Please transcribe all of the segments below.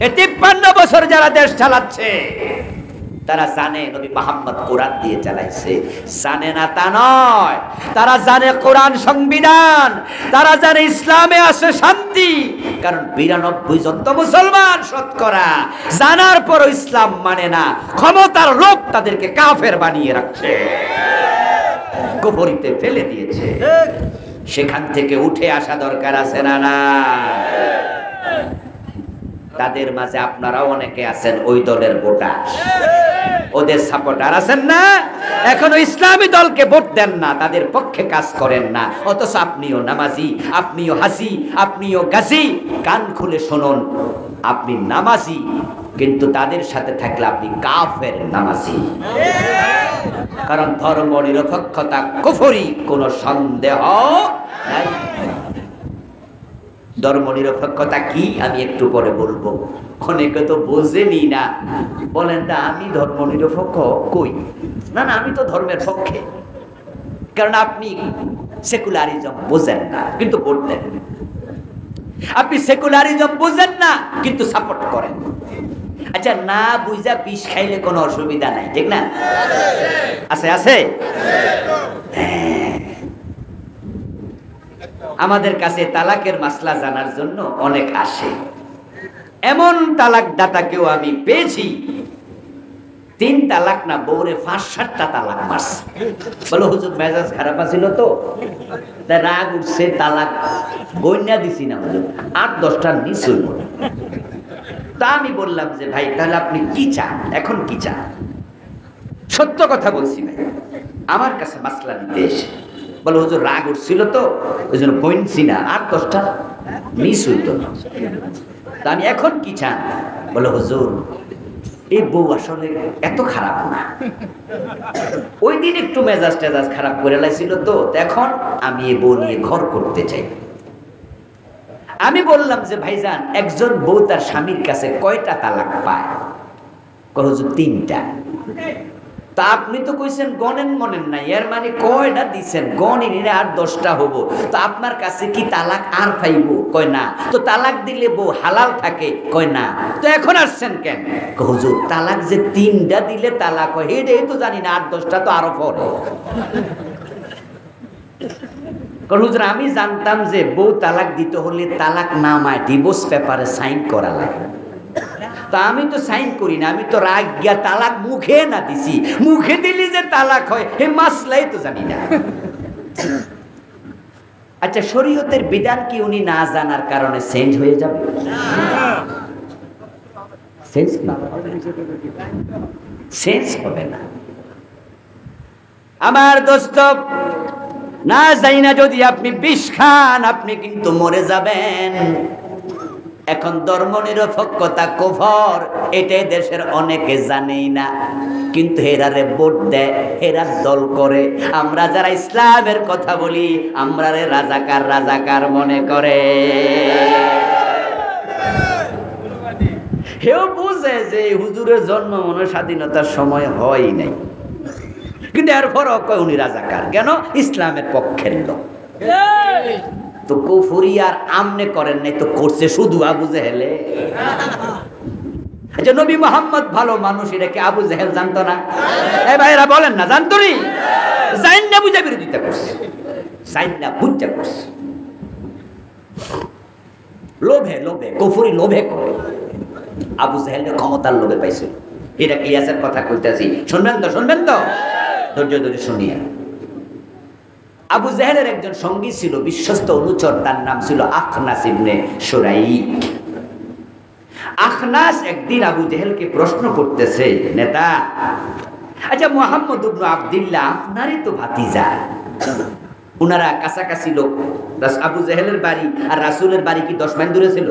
এই 53 বছর যারা দেশ চালাচ্ছে তারা জানে নবী মুহাম্মদ কোরআন দিয়ে চালাইছে, জানে না তা নয়। তারা জানে কোরআন সংবিধান, তারা জানে ইসলামে আছে শান্তি। কারণ 92 জন তো মুসলমান শতকরা, জানার পরও ইসলাম মানে না। ক্ষমতার লোভ তাদেরকে কাফের বানিয়ে রাখছে, কুফরিতে ফেলে দিয়েছে। সেখান থেকে উঠে আসা দরকার আছে না না? তাদের মাঝে আপনারাও অনেকে আছেন ওই দলের ভোটার, ওদের সাপোর্টার আছেন না? এখনো ইসলামী দলকে ভোট দেন না, তাদের পক্ষে কাজ করেন না। অথচ আপনিও নামাজি, আপনিও হাসি, আপনিও গাজী। কান খুলে শুনুন, আপনি নামাজি, কিন্তু তাদের সাথে থাকলে আপনি কাফের নামাজি। কারণ ধর্ম নিরপেক্ষতা কুফরি, কোনো সন্দেহ নাই। ধর্ম নিরপেক্ষতা কি আমি একটু পরে বলবো। অনেকে তো বোঝেনি না, বলেন তা আমি ধর্ম নিরপেক্ষ কই? না না, আমি তো ধর্মের পক্ষে। কারণ আপনি সেকুলারিজম বোঝেন না কিন্তু ভোট দেন, আপনি সেকুলারিজম বোঝেন না কিন্তু সাপোর্ট করেন। আচ্ছা, না বুঝা বিষ খাইলে কোনো অসুবিধা নাই, ঠিক না? আছে আছে। আমাদের কাছে তালাকের মাসলা জানার জন্য অনেক আসে। এমন তালাক দাতাকেও আমি পেয়েছি 3 তালাক না, বউরে 5-7টা তালাক মারছে। বলো হুজুর মেজাজ খারাপ আছিল তো, তাই রাগ উঠছে, তালাক গইনা দিছি না হুজুর, 8-10টা নিচ হইল। তা আমি বললাম যে ভাই তাহলে আপনি কি চান, এখন কি চান? সত্য কথা বলছি ভাই, আমার কাছে মাসলা নিতে এসে বলো হুজুর রাগ উঠছিল তো ওই জন্য বইনছি না, 8-10টা মিস হইত না। তা আমি এখন কি চান? বলো হুজুর এই বউ আসলে এত খারাপ না, ওই দিন একটু মেজাজ টেজাজ খারাপ করে লাইছিল তো, এখন আমি এই বউ নিয়ে ঘর করতে চাই। আমি বললাম যে ভাইজান একজন বউ তার স্বামীর কাছে কয়টা তালাক পায়? কয় হুজুর 3টা। তা আপনি তো কইছেন গণেন মনেন নাই, এর মানে কয়টা দিচ্ছেন? গণেন 8-10টা হবো। তো আপনার কাছে কি তালাক আর পাইব? কয় না। তো তালাক দিলে বউ হালাল থাকে? কয় না। তো এখন আসছেন কেন? হুজুর তালাক যে 3টা দিলে তালাক হয় এটাই তো জানি না, 8-10টা তো আরো পরে। হুজুর আমি জানতাম যে বউ তালাক দিতে হলে তালাক নামায় ডিভোর্স পেপারে সাইন করা লাগে। তা আমি তো সাইন করি না, আমি তো রাগ গিয়া তালাক মুখে না দিছি। মুখে দিলি যে তালাক হয় হে মাসলাই তো জানি না। আচ্ছা, শরীয়তের বিধান কি উনি না জানার কারণে চেঞ্জ হয়ে যাবে? চেঞ্জ হবে না। আমার দোস্ত, না জানি না যদি আপনি বিষ খান আপনি কিন্তু মরে যাবেন। এখন ধর্ম নিরপেক্ষতা কুফর, এটাই দেশের অনেকে জানেই না, কিন্তু হেরারে ভোট দেয়, হেরার দল করে। আমরা যারা ইসলামের কথা বলি আমরা রে রাজাকার রাজাকার মনে করে। হেও বুঝে যে হুজুরের জন্ম মনে স্বাধীনতার সময় হয় নাই, কিন্তু এরপরও কয় উনি রাজাকার। কেন? ইসলামের পক্ষের লোক। তো কুফরি আর আমনে করেন নাই তো করছে শুধু আবু জেহেলে। আচ্ছা, নবী মুহাম্মদ ভালো মানুষ, এটা কি আবু জেহেল জানতো না? এই ভাইরা বলেন না, জানতো নি? জাইন না বুঝা বিরোধিতা করছে, জাইন না বুঝা করছে। লোভে লোভে কুফরি লোভে করে। আবু জেহেল ক্ষমতার লোভে পাইছিল। এটা ক্লিয়াসের কথা কইতাছি, শুনবেন তো? শুনবেন তো? ধৈর্য ধরে শুনিয়া। আবু জেহেলের একজন সঙ্গী ছিল, বিশ্বস্ত অনুচর, তার নাম ছিল আখনাস ইবনে শুরাইক। আখনাস একদিন আবু জেহেলকে প্রশ্ন করতেছে, নেতা আচ্ছা মুহাম্মদ ইবনে আব্দুল্লাহ আপনারই তো ভাতিজা, উনারা কাছাকাছি লোক। আবু জেহেলের বাড়ি আর রাসূলের বাড়ি কি 10 মাইল দূরে ছিল?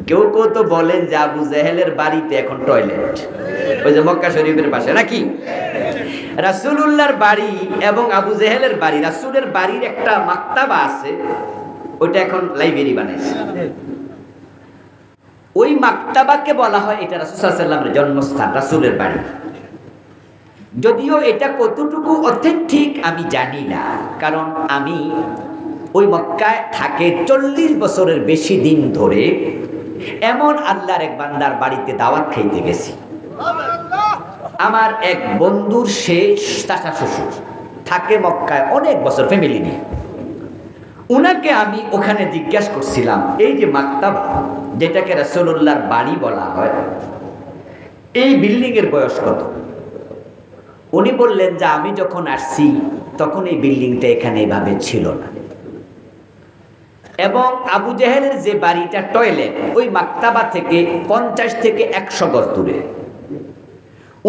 কেউ কেউ তো বলেন যে আবু জেহেলের বাড়িতে এখন টয়লেট, ওই যে মক্কা শরীফের পাশে নাকি। রাসূলুল্লাহর বাড়ি এবং আবু জেহেলের বাড়ি, রাসূলের বাড়ির একটা মাকতাবা আছে, ওইটা এখন লাইব্রেরি বানাইছে। ওই মাকতাবাকে বলা হয় এটা রাসূল সাল্লাল্লাহু আলাইহি ওয়াসাল্লামের জন্মস্থান, রাসূলের বাড়ি। যদিও এটা কতটুকু অথেন্টিক আমি জানি না, কারণ আমি ওই মক্কায় থাকে 40 বছরের বেশি দিন ধরে এমন আল্লাহর এক বান্দার বাড়িতে দাওয়াত খাইতে গেছি। আমার এক বন্ধুর শেষ চাচা শ্বশুর থাকে মক্কায় অনেক বছর ফ্যামিলি নিয়ে। উনাকে আমি ওখানে জিজ্ঞাসা করছিলাম, এই যে মাকতাবা যেটাকে রাসূলুল্লাহর বাড়ি বলা হয়, এই বিল্ডিং এর বয়স কত? উনি বললেন যে আমি যখন আসছি তখন এই বিল্ডিংটা এখানে এভাবে ছিল না, এবং আবু জেহেলের যে বাড়িটা টয়লেট ওই মাকতাবা থেকে 50 থেকে 100 গজ দূরে।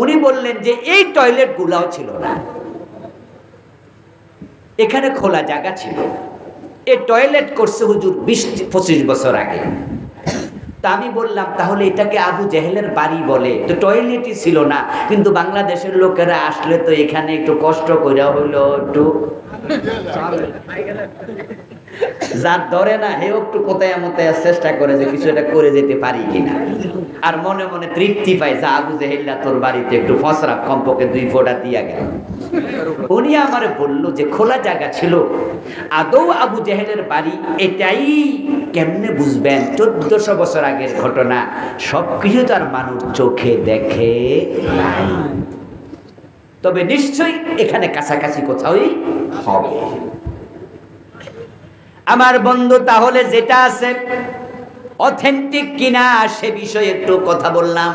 উনি বললেন যে এই টয়লেট গুলাও ছিল না, এখানে খোলা জায়গা ছিল। এই টয়লেট করছে হুজুর 20-25 বছর আগে। তা আমি বললাম তাহলে এটাকে আবু জেহেলের বাড়ি বলে, তো টয়লেটই ছিল না, কিন্তু বাংলাদেশের লোকেরা আসলে তো এখানে একটু কষ্ট করে হইলো একটু যার ধরে না হেও একটু কোথায় মতায় চেষ্টা করে যে কিছু একটা করে যেতে পারি কিনা, আর মনে মনে তৃপ্তি পায় যে আবু জেহেল্লা তোর বাড়িতে একটু ফসরা কমপক্ষে 2 ফোঁটা দিয়া গেল। উনি আমারে বললো যে খোলা জায়গা ছিল। আদৌ আবু জেহেলের বাড়ি এটাই কেমনে বুঝবেন? 1400 বছর আগের ঘটনা, সবকিছু তার মানুষ চোখে দেখে নাই, তবে নিশ্চয়ই এখানে কাছাকাছি কোথাওই হবে। আমার বন্ধু তাহলে যেটা আছে অথেন্টিক কিনা সে বিষয়ে একটু কথা বললাম,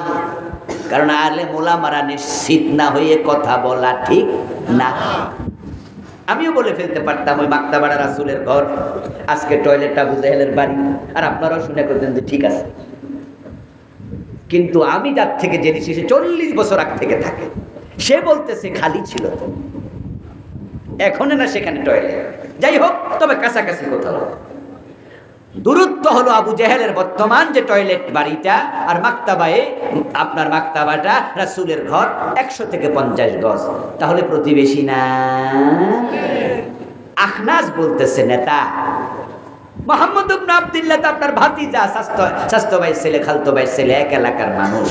কারণ আলেম ওলামারা নিশ্চিত না হয়ে কথা বলা ঠিক না। আমিও বলে ফেলতে পারতাম ওই মাকতাবাড়া রাসূলের ঘর, আজকে টয়লেটটা আবু জেহেলের বাড়ি, আর আপনারাও শুনে করতেন যে ঠিক আছে। কিন্তু আমি যার থেকে জেনেছি সে 40 বছর আগ থেকে থাকে, সে বলতেছে খালি ছিল তো, এখন না সেখানে টয়লেট। যাই হোক, তবে কাছাকাছি কোথাও। দূরত্ব হলো আবু জেহেলের বর্তমান যে টয়লেট বাড়িটা আর মাকতাবায়ে আপনার মাকতাবাটা রাসূলের ঘর 100 থেকে 50 গজ, তাহলে প্রতিবেশী না? আখনাস বলতেছে নেতা মুহাম্মদ ইবনে আব্দুল্লাহ তো আপনার ভাতিজা, স্বাস্থ্য ভাই ছেলে, খালতো ভাই ছেলে, এক এলাকার মানুষ।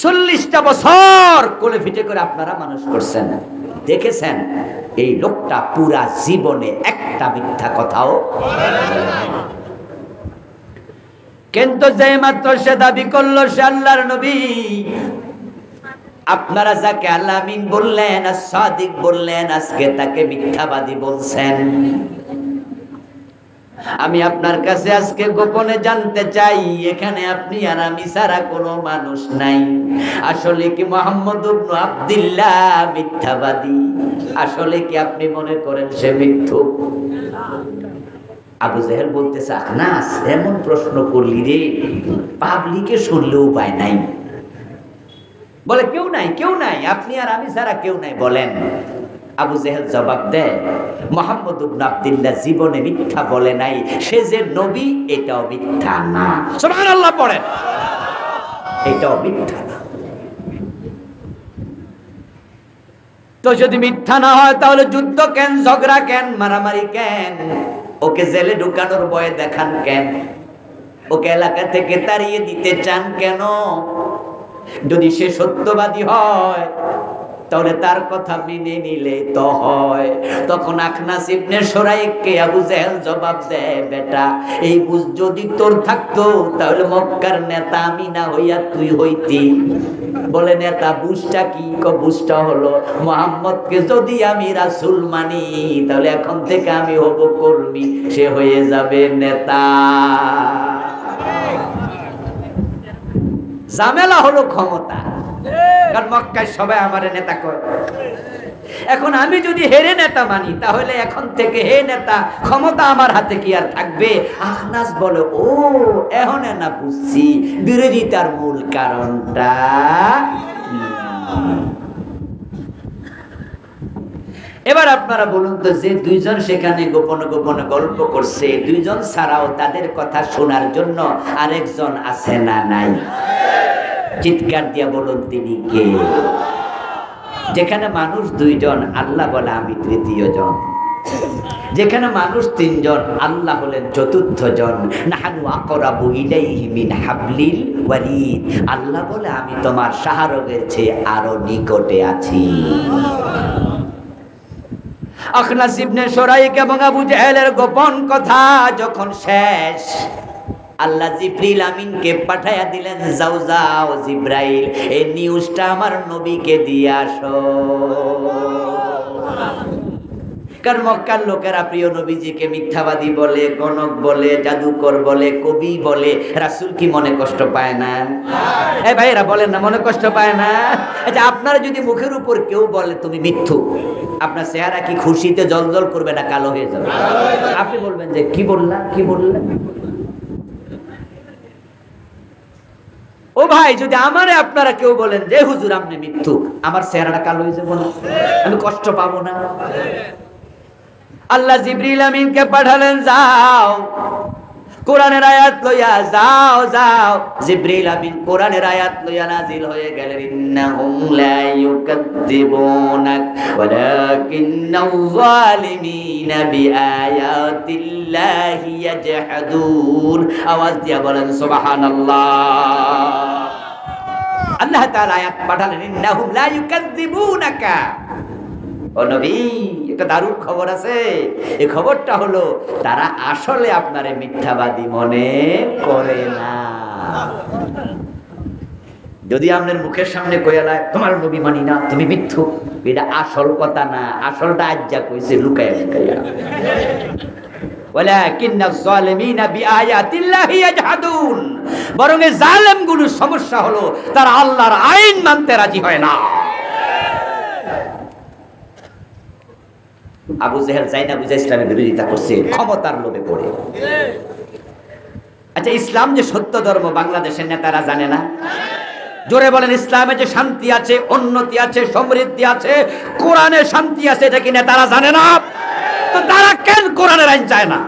40টা বছর কোলে ফিটে করে আপনারা মানুষ করছেন, দেখেছেন এই লোকটা পুরা জীবনে একটা মিথ্যা কথাও। কিন্তু যে মাত্র সে দাবি করলো সে আল্লাহর নবী, আপনারা যাকে আল্লাহ আমিন বললেন আর সাদিক বললেন, আজকে তাকে মিথ্যাবাদী বলছেন। আমি আপনার কাছে আজকে গোপনে জানতে চাই, এখানে আপনি আর আমি ছাড়া কোনো মানুষ নাই। আসলে কি মুহাম্মদ ইবনে আব্দুল্লাহ মিথ্যাবাদী? আসলে কি আপনি মনে করেন সে মিথ্যুক? আবু জেহেল বলতেছে, আখনাস এমন প্রশ্ন করলি রে, পাবলিকে শুনলেও উপায় নাই। বলে কেউ নাই, কেউ নাই, আপনি আর আমি ছাড়া কেউ নাই। বলেন। আবু জেহেল জবাব দেয়, মুহাম্মদ ইবনে আব্দুল্লাহ জীবনে মিথ্যা বলে নাই, সে যে নবী এটাও মিথ্যা না। সুবহানাল্লাহ পড়েন, এটাও মিথ্যা না। তো যদি মিথ্যা না হয় তাহলে যুদ্ধ কেন, ঝগড়া কেন, মারামারি কেন? ওকে জেলে ঢুকানোর ভয় দেখান কেন? ওকে এলাকা থেকে তাড়িয়ে দিতে চান কেন? যদি সে সত্যবাদী হয় তাহলে তার কথা মেনে নিলে তো হয়। তখন আখনাস ইবনে সুরাইককে আবু জেহেল জবাব দেয়, বেটা এই বুঝ যদি তোর থাকতো তাহলে মক্কার নেতা আমি না হইয়া তুই হইতি। বলে নেতা বুঝটা কি? বুঝটা হলো মুহাম্মদকে যদি আমি রাসূল মানি তাহলে এখন থেকে আমি হব কর্মী, সে হয়ে যাবে নেতা। ঝামেলা হলো ক্ষমতা, কারণ মক্কায় সবাই আমার নেতা কয়। এখন আমি যদি হেরে নেতা মানি তাহলে এখন থেকে হে নেতা, ক্ষমতা আমার হাতে কি আর থাকবে? আখনাস বলে, ও এখন না বুঝছি বিরোধিতার মূল কারণটা। এবার আপনারা বলুন তো, যে দুইজন সেখানে গোপনে গোপনে গল্প করছে, দুইজন ছাড়াও তাদের কথা শোনার জন্য আরেকজন আছে না নাই? চিৎকার দিয়া বলুন তিনি কে? যেখানে মানুষ দুইজন, আল্লাহ বলে আমি তৃতীয় জন। যেখানে মানুষ তিনজন, আল্লাহ হলেন চতুর্থ জন। নাহানু আকরাবু ইলাইহি মিন হাবলিল ওয়ারিদ, আল্লাহ বলে আমি তোমার শাহরগের চেয়ে আরো নিকটে আছি। আখনাস ইবনে সুরাইক এবং আবু জেহেলের গোপন কথা যখন শেষ, আল্লাহ জিব্রাইল আমিনকে পাঠায়া দিলেন, যাও যাও জিব্রাইল, এই নিউজটা আমার নবীকে দিয়ে আসো। কারণ মক্কার লোকেরা প্রিয় নবীজিকে মিথ্যাবাদী বলে, গণক বলে, জাদুকর বলে, কবি বলে। রাসূল কি মনে কষ্ট পায় না? এই ভাইরা বলেন না, মনে কষ্ট পায় না? আচ্ছা, আপনারা যদি মুখের উপর কেউ বলে তুমি মিথ্যুক, আপনার চেহারা কি খুশিতে জলজল করবে না কালো হয়ে যাবে? আপনি বলবেন যে কি বললাম, কি বললেন? ও ভাই, যদি আমারে আপনারা কেউ বলেন যে হুজুর আপনি মিথ্যুক, আমার চেহারাটা কালো হয়ে যাবে না? আমি কষ্ট পাবো না? আল্লাহ জিবরিল আমিনকে পাঠালেন, যাও কোরআনের আয়াত লইয়া যাও যাও। জিবরিল আমিন কোরআনের আয়াত লইয়া নাজিল হয়ে গেলেন, ইন্নাহুম লা ইউকাযযিবুনাক ওয়ালাকিন্নাল যালিমিনা বিআয়াতিল্লাহি ইয়াজহাদুন। আওয়াজ দিয়া বলেন সুবহানাল্লাহ। আল্লাহ তাআলা আয়াত পাঠালেন, ইন্নাহুম লা ইউকাযযিবুনাকা। ও নবী, একটা দারুণ খবর আছে। এই খবরটা হলো, তারা আসলে আপনারে মিথ্যাবাদী মনে করে না। যদি আপনার মুখের সামনে কইয়ালায় তোমার নবী মানি না, তুমি মিথ্যুক, এটা আসল কথা না। আসলটা আজ্জা কইছে লুকায়া লুকায়া। ওয়ালাকিন্নাজ যালিমিনা বিআয়াতিল্লাহি ইয়াজহাদুন। বরং এই জালেমগুলোর সমস্যা হলো তারা আল্লাহর আইন মানতে রাজি হয় না। আবু জেহেল জাইনা বুঝা ইসলামের বিরোধিতা করছে ক্ষমতার লোভে পড়ে। আচ্ছা, ইসলাম যে সত্য ধর্ম বাংলাদেশের নেতারা জানে না? জোরে বলেন, ইসলামে যে শান্তি আছে, উন্নতি আছে, সমৃদ্ধি আছে, কোরআনে শান্তি আছে, এটা কি নেতারা জানে না? তো তারা কেন কোরআনের আইন চায় না?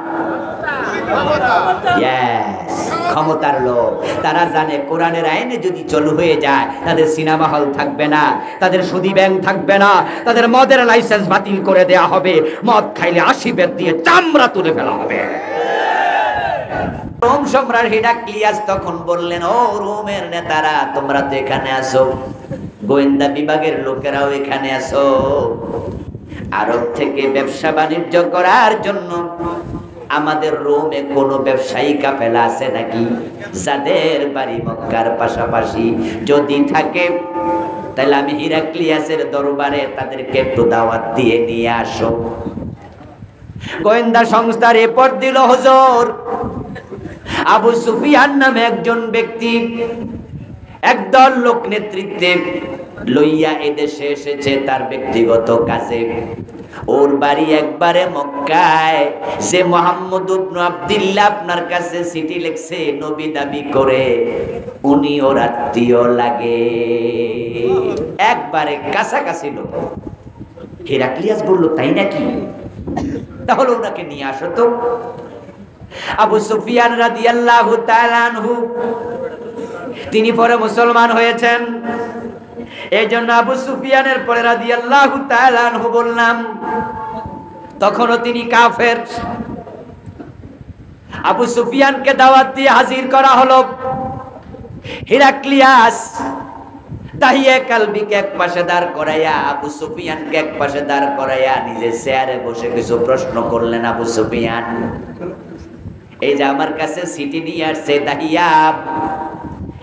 ক্ষমতার লোভ। তারা জানে কোরআনের আইনে যদি চালু হয়ে যায়, তাদের সিনেমা হল থাকবে না, তাদের সুদী ব্যাংক থাকবে না, তাদের মদের লাইসেন্স বাতিল করে দেয়া হবে, মদ খাইলে 80 বেত দিয়ে চামড়া তুলে ফেলা হবে। রোম সম্রাট হিরাক্লিয়াস তখন বললেন, ও রোমের নেতারা, তোমরা তো এখানে আসো, গোয়েন্দা বিভাগের লোকেরাও এখানে আসো, আরব থেকে ব্যবসা বাণিজ্য করার জন্য আমাদের রোমে কোনো ব্যবসায়ী কাফেলা আছে নাকি, যাদের বাড়ি মক্কার পাশাপাশি? যদি থাকে তাহলে আমি হিরাক্লিয়াসের দরবারে তাদেরকে একটু দাওয়াত দিয়ে নিয়ে আসো। গোয়েন্দা সংস্থা রিপোর্ট দিল, হুজুর আবু সুফিয়ান নামে একজন ব্যক্তি একদল লোক নেতৃত্বে লইয়া এদেশে এসেছে তার ব্যক্তিগত কাজে। ওর বাড়ি একবারে মক্কায়। সে মুহাম্মদ ইবনে আব্দুল্লাহ আপনার কাছে চিঠি লিখছে, নবী দাবি করে, উনি ওর আত্মীয় লাগে, একবারে কাছাকাছি লোক। হিরাক্লিয়াস বলল, তাই নাকি? তাহলে ওনাকে নিয়ে আসো তো। আবু সুফিয়ান রাদিয়াল্লাহু তাআলা আনহু তিনি পরে মুসলমান হয়েছেন। এই জন্য আবু সুফিয়ানের পরে রাদিয়াল্লাহু তাআলা আনহু বললাম, তখনও তিনি কাফের। আবু সুফিয়ানকে দাওয়াত দিয়ে হাজির করা হলো। হিরাক্লিয়াস তাহিয়ে কালবিকে এক পাশে দাঁড় করাইয়া, আবু সুফিয়ানকে এক পাশে দাঁড় করাইয়া নিজের চেয়ারে বসে কিছু প্রশ্ন করলেন। আবু সুফিয়ান, এই যে আমার কাছে চিঠি নিয়ে আসছে দাহিয়া,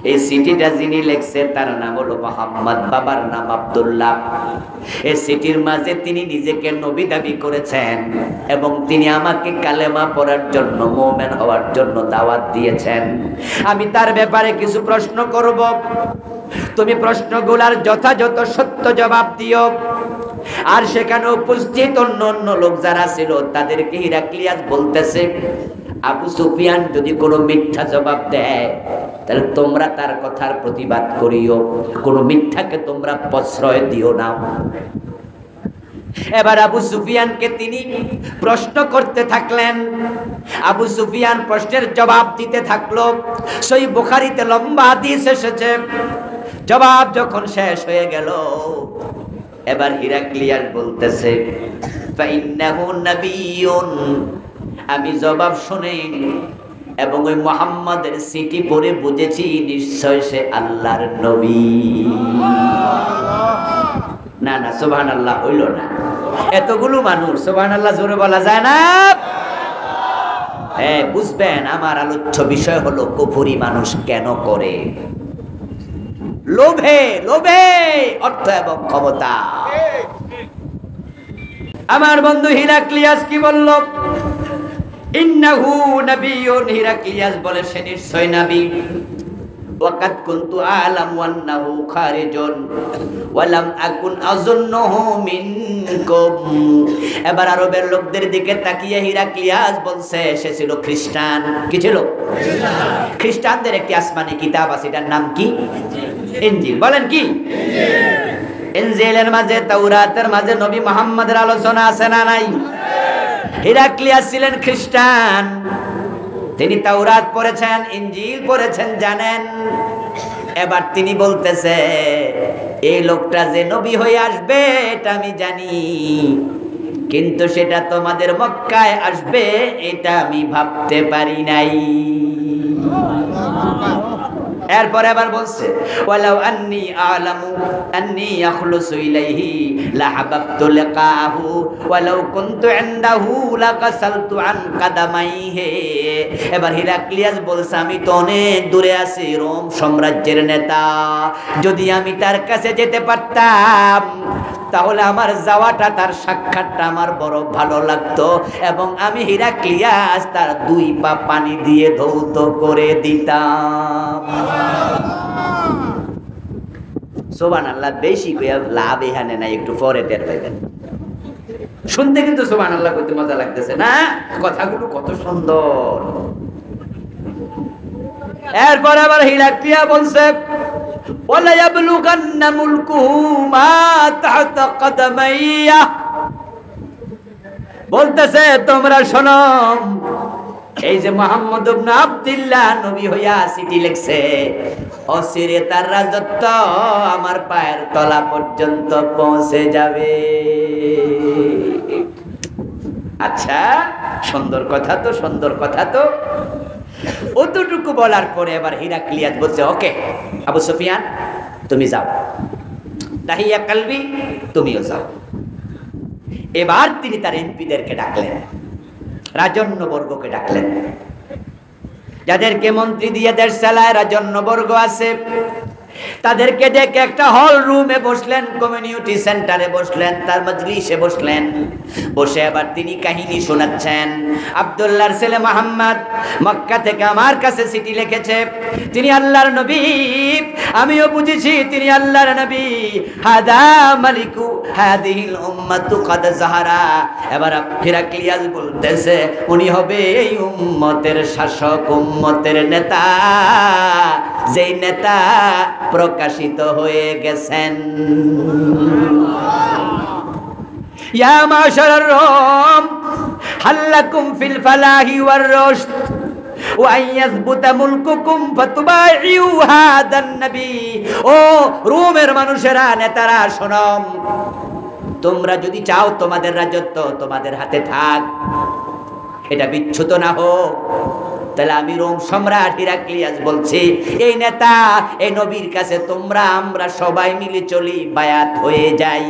এই চিঠিটা যিনি লিখছে তার নাম হলো মুহাম্মদ, বাবার নাম আব্দুল্লাহ। এই চিঠির মাঝে তিনি নিজেকে নবী দাবি করেছেন এবং তিনি আমাকে কালেমা পড়ার জন্য, মুমিন হওয়ার জন্য দাওয়াত দিয়েছেন। আমি তার ব্যাপারে কিছু প্রশ্ন করব, তুমি প্রশ্নগুলোর যথাযথ সত্য জবাব দিও। আর সেখানে উপস্থিত অন্য লোক যারা ছিল তাদেরকে হিরাক্লিয়াস বলতেছে, আবু সুফিয়ান যদি কোনো মিথ্যা জবাব দেয় তাহলে তোমরা তার কথার প্রতিবাদ করিও, কোনো মিথ্যাকে তোমরা প্রশ্রয় দিও না। এবার আবু সুফিয়ানকে তিনি প্রশ্ন করতে থাকলেন। আবু সুফিয়ান প্রশ্নের জবাব দিতে থাকলো। সহিহ বুখারীতে লম্বা হাদিস এসেছে। জবাব যখন শেষ হয়ে গেল, এবার হিরাক্লিয়াস বলতেছে, ফাইন্নাহু নাবিয়্যুন, আমি জবাব শুনে এবং ওই মুহাম্মাদের চিঠি পড়ে বুঝেছি নিশ্চয় সে আল্লাহর নবী। না না, সুবহানাল্লাহ হইল না। এতগুলো মানুষ সুবহানাল্লাহ জোরে বলা যায় না? হ্যাঁ, বুঝবেন আমার আলোচ্য বিষয় হলো কুফরি মানুষ কেন করে? লোভে, লোভে অর্থ এবং ক্ষমতা। আমার বন্ধু হিরাক্লিয়াস কি বলল? ইন্নাহু নাবিয়্যুন। হিরাক্লিয়াস বলে সে নিশ্চয় নবী। ওয়াকাদ কুনতু আ'লামু আন্নাহু খারিজুন ওয়া লাম আকুন আযুন্নুহু মিনকুম। এবার আরবের লোকদের দিকে তাকিয়ে হিরাক্লিয়াস বলছে সে ছিল খ্রিস্টান। কি ছিল? খ্রিস্টানদের একটি আসমানি কিতাব আছে, এটার নাম কি? ইনজিল। বলেন কি? ইনজিলের মাঝে, তাওরাতের মাঝে নবী মুহাম্মদের আলোচনা আছে না নাই? হিরাক্লিয়াস ছিলেন খ্রিস্টান, তিনি তাওরাত পড়েছেন, ইনজিল পড়েছেন, জানেন। এবার তিনি বলতেছে এই লোকটা যে নবী হয়ে আসবে এটা আমি জানি, কিন্তু সেটা তোমাদের মক্কায় আসবে এটা আমি ভাবতে পারি নাই। এরপর আবার বলছে ওয়ালাউ আন্নী আ'লামু আন্নী ইয়াখলুসু ইলাইহি লাহাবাবতু লিকাহু ওয়ালাউ কুনতু ইনদাহু লাকাসালতু আন কাদামাইহি। এবার হিরাক্লিয়াস বলছে আমি তো অনেক দূরে আছি, রোম সাম্রাজ্যের নেতা, যদি আমি তার কাছে যেতে পারতাম তাহলে আমার যাওয়াটা, তার সাক্ষাৎটা আমার বড় ভালো লাগতো এবং আমি হিরাক্লিয়াস তার দুই পা পানি দিয়ে ধৌত করে দিতাম। সুবহানাল্লাহ। বেশি কইয়া লাভ এখানে নাই, একটু পরে টের পাইবেন। শুনতে কিন্তু সুবহানাল্লাহ কইতে মজা লাগতেছে না? কথাগুলো কত সুন্দর। এরপর আবার হিরাক্লিয়াস বলছে ওয়ালা ইয়াবলুগান্না মুলকুহু মা তাহতা কদামাইয়া। বলতেছে তোমরা শোনো, এই যে মুহাম্মদ ইবনে আব্দুল্লাহ নবী হইয়া চিঠি লিখছে, অচিরে তার রাজত্ব আমার পায়ের তলা পর্যন্ত পৌঁছে যাবে। আচ্ছা, সুন্দর কথা তো, সুন্দর কথা তো। অতটুকু বলার পরে এবার হিরাক্লিয়াস বলছে ওকে আবু সুফিয়ান তুমি যাও, তাহিয়া কালবি তুমিও যাও। এবার তিনি তার এমপিদেরকে ডাকলেন, রাজন্যবর্গকে ডাকলেন, যাদেরকে মন্ত্রী দিয়ে দেশ চালায় রাজন্যবর্গ আছে, তাদেরকে ডেকে একটা হল রুমে বসলেন, কমিউনিটি সেন্টারে বসলেন, তার মজলিসে বসলেন। বসে আবার তিনি কাহিনী শোনাচ্ছেন। আব্দুল্লাহর ছেলে মুহাম্মদ মক্কা থেকে আমার কাছে চিঠি লিখেছে, তিনি আল্লাহর নবী, আমিও বুঝেছি তিনি আল্লাহর নবী। হাদা মালিকু হাদিহিল উম্মাতু কাদ জাহারা। এবার হিরাক্লিয়াস বলতেছে উনি হবে এই উম্মতের শাসক, উম্মতের নেতা, যেই নেতা প্রকাশিত হয়ে গেছেন। ইয়া মাশারার রোম হাল্লাকুম ফিল ফালাহি ওয়ার রশদ ওয়া ইয়াসবুতা মুলকুকুম ফাতুবাইউ হাদান নবী। ও রোমের মানুষেরা, নেতারা, শোনো, তোমরা যদি চাও তোমাদের রাজত্ব তোমাদের হাতে থাক, এটা বিচ্যুত না হোক, তাহলে আমি রোম সম্রাট হিরাক্লিয়াস বলছি এই নেতা, এই নবীর কাছে তোমরা আমরা সবাই মিলে চলি, বায়াত হয়ে যাই।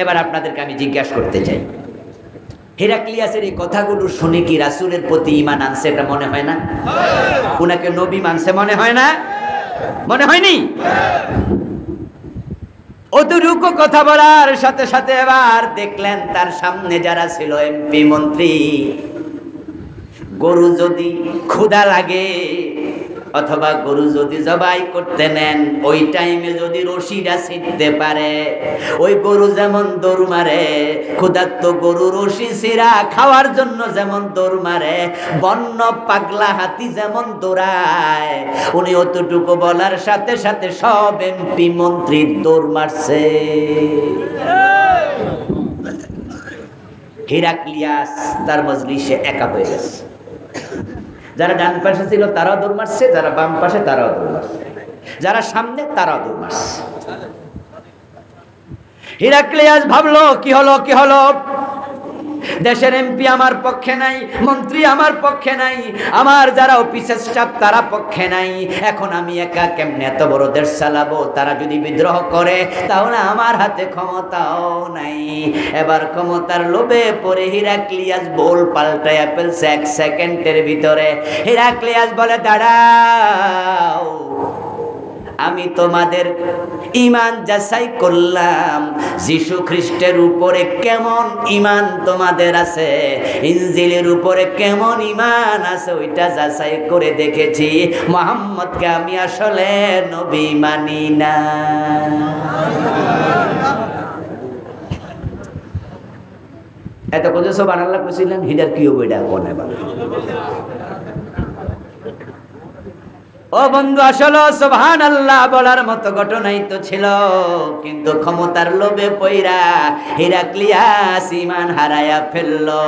এবার আপনাদেরকে আমি জিজ্ঞাসা করতে চাই, হিরাক্লিয়াসের এই কথাগুলো শুনে কি রাসূলের প্রতি ঈমান আনছে? এটা মনে হয় না? উনাকে নবী মানছে মনে হয় না? মনে হয়নি? অতটুকু কথা বলার সাথে সাথে এবার দেখলেন তার সামনে যারা ছিল এমপি মন্ত্রী, গরু যদি ক্ষুধা লাগে অথবা গরু যদি জবাই করতে নেন, ওই টাইমে যদি রশিটা ছিঁড়তে পারে, ওই গরু যেমন দৌড় মারে, ক্ষুধার্ত গরু রশি ছিঁড়া খাওয়ার জন্য যেমন দৌড় মারে, বন্য পাগলা হাতি যেমন দৌড়ায়, উনি অতটুকু বলার সাথে সাথে সব এমপি মন্ত্রী দৌড় মারছে। হিরাক্লিয়াস তার মজলিসে একা হয়ে গেছে। যারা ডান পাশে ছিল তারাও দৌড় মারছে, যারা বাম পাশে তারাও দৌড় মারছে, যারা সামনে তারাও দৌড় মারছে। হিরাক্লিয়াস ভাবলো কি হলো, কি হলো? দেশের এমপি আমার পক্ষে নাই, মন্ত্রী আমার পক্ষে নাই, আমার যারা অফিসের স্টাফ তারা পক্ষে নাই। এখন আমি একা কেমনে এত বড় দেশ চালাবো? তারা যদি বিদ্রোহ করে তাহলে আমার হাতে ক্ষমতাও নাই। এবার ক্ষমতার লোভে পড়ে হিরাক্লিয়াস বল পাল্টায়া ফেলছে 1 সেকেন্ডের ভিতরে। হিরাক্লিয়াস বলে, দাঁড়াও, আমি তোমাদের ঈমান যাচাই করলাম, যীশু খ্রিস্টের উপরে কেমন ঈমান তোমাদের আছে, ইনজিলের উপরে কেমন ঈমান আছে ওইটা যাচাই করে দেখেছি। মুহাম্মদকে আমি আসলে নবী মানি না। এত কথা সুবহানাল্লাহ কইছিলেন, হিডার কি হবে এটা কোনে বলে? ও বন্ধু, আসলে সুবহানাল্লাহ বলার মতো ঘটনাই তো ছিল, কিন্তু ক্ষমতার লোভে পইরা হিরাক্লিয়াস ঈমান হারায়া ফেললো।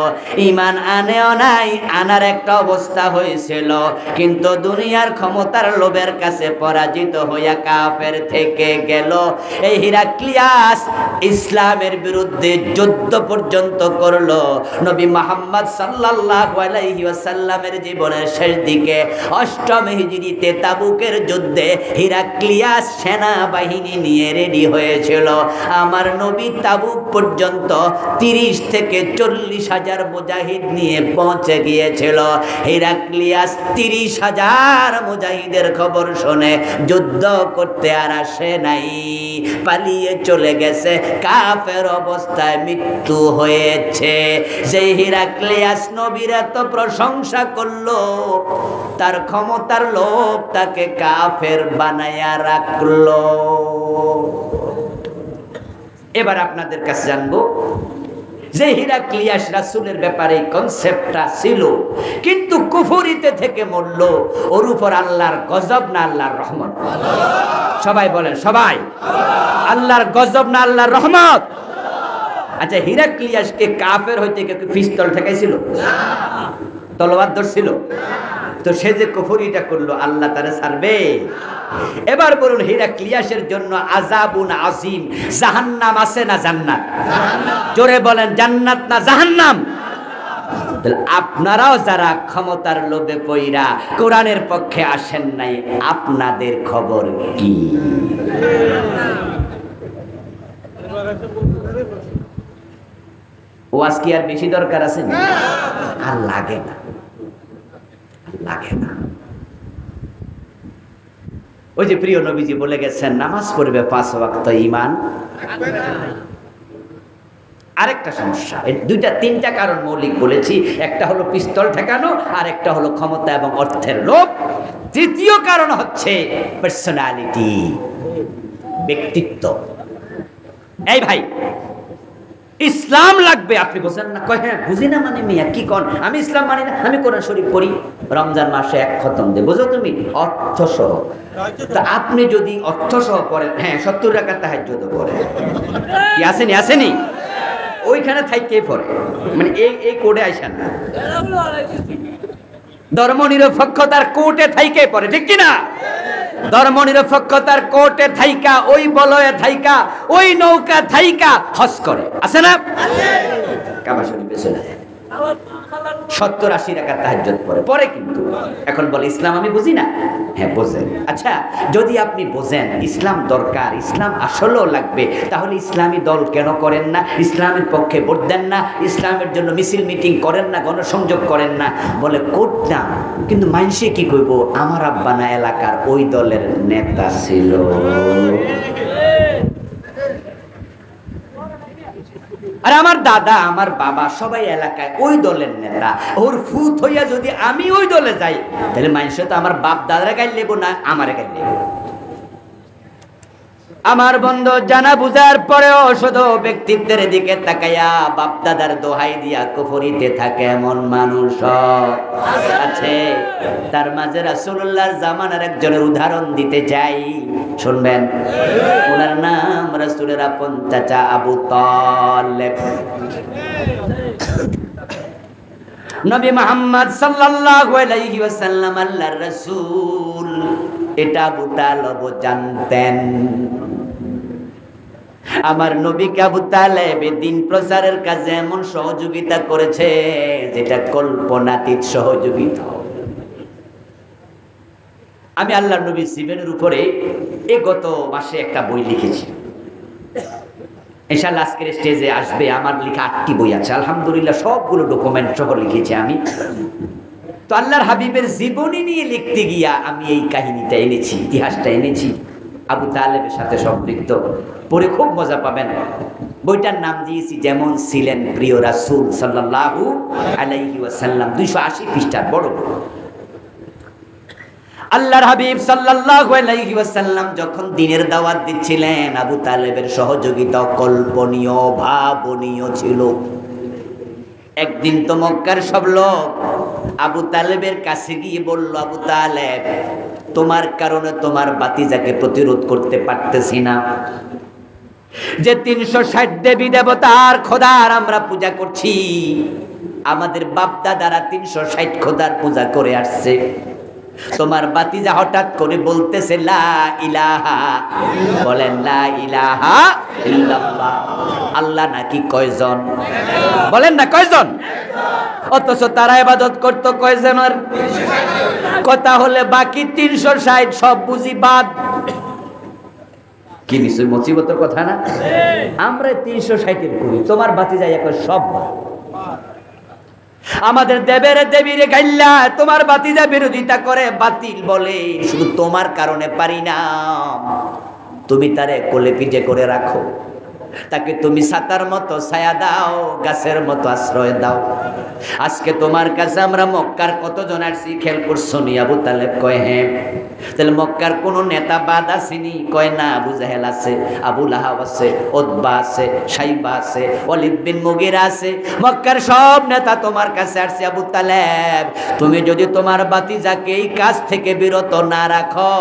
ঈমান আনেও নাই, আনার একটা অবস্থা হয়েছিল, কিন্তু দুনিয়ার ক্ষমতার লোভের কাছে পরাজিত হইয়া কাফের থেকে গেল। এই হিরাক্লিয়াস ইসলামের বিরুদ্ধে যুদ্ধ পর্যন্ত করলো। নবী মুহাম্মদ সাল্লাল্লাহু আলাইহি ওয়াসাল্লামের জীবনের শেষ দিকে 8ম হিজরিতে তাবুকের যুদ্ধে হিরাক্লিয়াস সেনাবাহিনী নিয়ে রেডি হয়েছিল। আমার নবী তাবুক পর্যন্ত 30 থেকে 40,000 মুজাহিদ নিয়ে পৌঁছে গিয়েছিল। হিরাক্লিয়াস 30,000 মুজাহিদের খবর শুনে যুদ্ধ করতে আর আসে নাই, পালিয়ে চলে গেছে। কাফের অবস্থায় মৃত্যু হয়েছে। সেই হিরাক্লিয়াস নবীর এত প্রশংসা করলো, তার ক্ষমতার লোভ তাকে কাফের বানায়া রাখলো। এবার আপনাদের কাছে জানবো যে হিরাক্লিয়াস রাসূলের ব্যাপারে কনসেপ্টটা ছিল, কিন্তু কুফরিতে থেকে মরল। ওর উপর আল্লাহর গজব না আল্লাহর রহমত? সবাই বলেন, সবাই। আল্লাহর গজব না আল্লাহর রহমত? আচ্ছা, হিরাক্লিয়াসকে কাফের হইতে কি পিস্তল ঠেকাইছিল? তলোয়ার ধরছিল? তো সে যে কুফরিটা করলো, আল্লাহ তারে ছাড়বে? এবার বলুন, হিরাক্লিয়াসের জন্য আযাবুন আযীম, জাহান্নাম আছে না জান্নাত? জোরে বলেন, জান্নাত না জাহান্নাম? আপনারাও যারা ক্ষমতার লোভে পইরা কোরআনের পক্ষে আসেন নাই, আপনাদের খবর কি? ওয়াজ কি আর বেশি দরকার আছে? আর লাগে না, লাগে না। ওই যে প্রিয় নবীজি বলে গেছেন, নামাজ পড়বে 5 ওয়াক্ত, ঈমান। আরেকটা সমস্যা, এই 2-3টা কারণ মৌলিক বলেছি। একটা হলো পিস্তল ঠেকানো, আর একটা হলো ক্ষমতা এবং অর্থের লোভ। তৃতীয় কারণ হচ্ছে পার্সোনালিটি, ব্যক্তিত্ব। এই ভাই, ইসলাম লাগবে, আপনি বুঝেন না? কয় হ্যাঁ বুঝি না মানে মিয়া কি কোন? আমি ইসলাম মানি না, আমি কোরআন শরীফ পড়ি, রমজান মাসে 1 খতম দেব। বুঝো তুমি? অর্থসহ। তা আপনি যদি অর্থসহ পড়েন, হ্যাঁ 70 রাকাত তাহাজ্জুদ পড়ে, কি আসেনি? আসেনি? ওইখানে থাইকে পড়ে, মানে এই কোডে আইসা না, ধর্মনিরপেক্ষতার কোর্টে থাইকে পড়ে, ঠিক কি না? ধর্মনিরপেক্ষতার কোর্টে থাইকা, ওই বলয়ে থাইকা, ওই নৌকা থাইকা হজ করে, আছে না? কাবা শরীফে চলে যায়, 70-80 রাকাত তাহাজ্জুদ পড়ে কিন্তু এখন বলে ইসলাম আমি বুঝি না। হ্যাঁ বোঝেন। আচ্ছা, যদি আপনি বোঝেন ইসলাম দরকার, ইসলাম আসলেও লাগবে, তাহলে ইসলামী দল কেন করেন না? ইসলামের পক্ষে ভোট দেন না? ইসলামের জন্য মিছিল মিটিং করেন না? গণসংযোগ করেন না? বলে করতাম, কিন্তু মানুষে কি কইব, আমার আব্বানা এলাকার ওই দলের নেতা ছিল। আর আমার দাদা, আমার বাবা সবাই এলাকায় ওই দলের নেতা। ওর ফুত হইয়া যদি আমি ওই দলে যাই, তাহলে মানুষ তো আমার বাপ দাদারা গাইল নেব না, আমার গাইল নেব। আমার বন্ধু, জানা বুঝার পরেও শুধু ব্যক্তিত্বের দিকে তাকাইয়া বাপ দাদার দোহাই দিয়া কুফরিতে থাকে এমন মানুষ আছে। তার মাঝে রাসূলুল্লাহর জামানার একজনের উদাহরণ দিতে চাই, শুনবেন। ওনার নাম রাসূলের আপন চাচা আবু তালেব। নবী মুহাম্মদ সাল্লাল্লাহু আলাইহি ওয়াসাল্লাম আল্লাহর রাসূল, এটা আবু তালেব জানতেন। আমার নবীকে আবু তালেব দিন প্রচারের কাজে এমন সহযোগিতা করেছে যেটা কল্পনাতীত সহযোগিতা। আমি আল্লাহর নবীর জীবনের উপরে গত মাসে একটা বই লিখেছি, ইনশাআল্লাহ আজকের স্টেজে আসবে। আমার লেখা 8টি বই আছে, আলহামদুলিল্লাহ সবগুলো ডকুমেন্ট সহ লিখেছি আমি। তো আল্লাহর হাবিবের জীবনী নিয়ে লিখতে গিয়া আমি এই কাহিনীটা এনেছি, ইতিহাসটা এনেছি, আবু তালেবের সাথে সম্পৃক্ত। পড়ে খুব মজা পাবেন। বইটার নাম দিয়েছি যেমন ছিলেন প্রিয় রাসূল সাল্লাল্লাহু আলাইহি ওয়াসাল্লাম। 280 পৃষ্ঠার বড় বড়। আল্লাহর হাবিব সাল্লাল্লাহু আলাইহি ওয়াসাল্লাম যখন দ্বীনের দাওয়াত দিচ্ছিলেন, আবু তালেবের সহযোগিতা কল্পনীয়, ভাবনীয় ছিল। একদিন তো মক্কার সব লোক আবু তালেবের কাছে গিয়ে বলল, আবু তালেব, তোমার কারণে তোমার ভাতিজাকে প্রতিরোধ করতে পারতেছি না। যে 360 দেবী দেবতার খোদার আমরা পূজা করছি, আমাদের বাপ দাদারা 360 খোদার পূজা করে আসছে। তোমার ভাতিজা হঠাৎ করে বলতেছে লা ইলাহা, বলেন লা ইলাহা ইল্লাল্লাহ। আল্লাহ নাকি কয়জন? বলেন না কয়জন? অথচ তারা ইবাদত করত কয়জনের? কথা হলে বাকি 360 সব বুঝি বাদ। কি বিষয় মুসিবতের কথা না? আমরা 360 করি, তোমার ভাতিজা এখন সব বাদ। আমাদের দেবের দেবীরে গাইল্লা তোমার ভাতিজা বিরোধিতা করে, বাতিল বলে, শুধু তোমার কারণে পারি না। তুমি তারে কোলে পিঠে করে রাখো, তাকে তুমি ছাতার মতো ছায়া দাও, গাছের মতো আশ্রয় দাও। আজকে তোমার কাছে আমরা মক্কার কতজন আসছি খেয়াল করছো নি? আবু তালেব কয় হ্যাঁ। তাহলে মক্কার কোন নেতা বাদ আসেনি? কয় না। আবু জাহেল আছে, আবু লাহাব আছে, উতবা আছে, সাইবা আছে, ওয়ালিদ বিন মুগিরা আছে। মক্কার সব নেতা তোমার কাছে আসছে। আবু তালেব, তুমি যদি তোমার ভাতিজাকে এই কাজ থেকে বিরত না রাখো,